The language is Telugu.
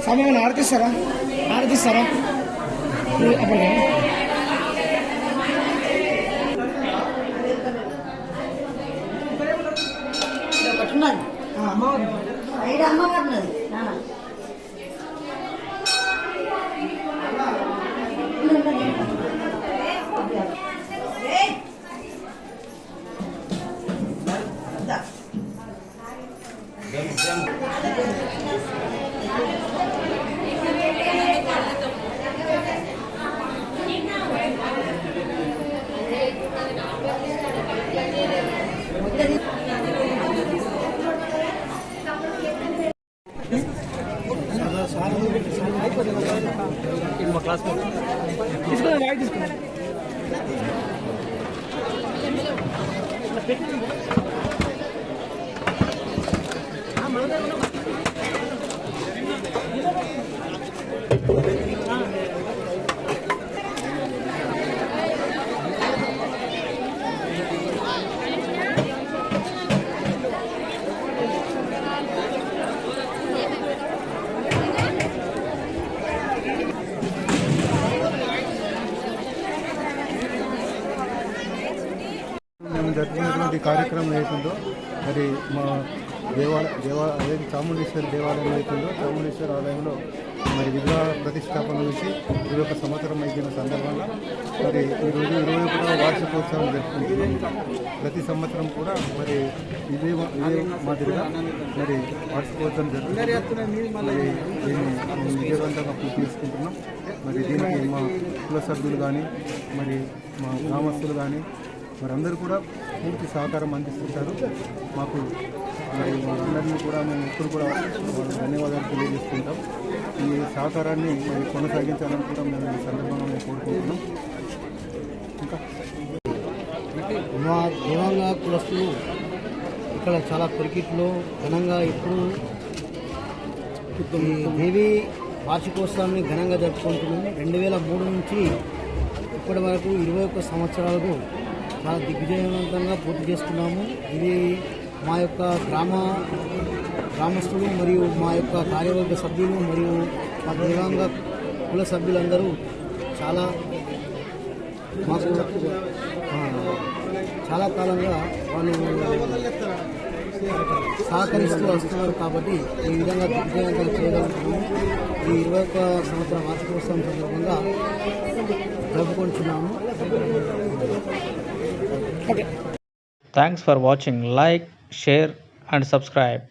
సమయం ఆరతిస్తారా అప్పటికే అమ్మవారు మా క్లాస్ తీసుకున్నాను వైట్ తీసుకున్నాను మేము జరుపుకున్నటువంటి కార్యక్రమం ఏతుందో మరి మా అదే చాముండేశ్వరి దేవాలయం అవుతుందో చాముండేశ్వరి ఆలయంలో మరి విగ్రహ ప్రతిష్టాపన నుంచి 21 సంవత్సరం అయిన సందర్భంగా మరి ఈరోజు 21వ వార్షికోత్సవం జరుపుకుంటున్నాం. ప్రతి సంవత్సరం కూడా మరి ఇదే మాదిరిగా మరి వార్షికోత్సవం జరుపుకుంటున్నాం. మరి దీన్ని విజయవంతంగా పూర్తి చేసుకుంటున్నాం. మరి దీనికి మా కుల సభ్యులు కానీ మరి మా గ్రామస్తులు కానీ మరి అందరూ కూడా పూర్తి సహకారం అందిస్తుంటారు మాకు. మరి అందరినీ కూడా మేము ఎప్పుడు కూడా ధన్యవాదాలు తెలియజేస్తుంటాం. ఈ సహకారాన్ని మరి కొనసాగించాలని కూడా మేము ఈ సందర్భంగా మేము కోరుకుంటున్నాం. ఇంకా మా దేవాంగ కులస్తులు ఇక్కడ చాలా క్రికెట్లో ఘనంగా ఇప్పుడు ఈ దేవి వార్షికోత్సవాన్ని ఘనంగా జరుపుకుంటున్నాము. 2003 నుంచి ఇప్పటి వరకు 21 సంవత్సరాలకు చాలా దిగ్విజయవంతంగా పూర్తి చేస్తున్నాము. ఇది మా యొక్క గ్రామస్తులు మరియు మా యొక్క కార్యవర్గ సభ్యులు మరియు మా దేవాంగ కుల సభ్యులందరూ మాకు చాలా కాలంగా వాళ్ళు సహకరిస్తూ వస్తున్నారు కాబట్టి ఈ విధంగా దిగ్విజయవంతంగా చేయగలుగుతున్నాము. ఈ 21 సంవత్సరం వార్షికోత్సవం సందర్భంగా జరుపుకుంటున్నాము. Thanks for watching. Like, share and subscribe.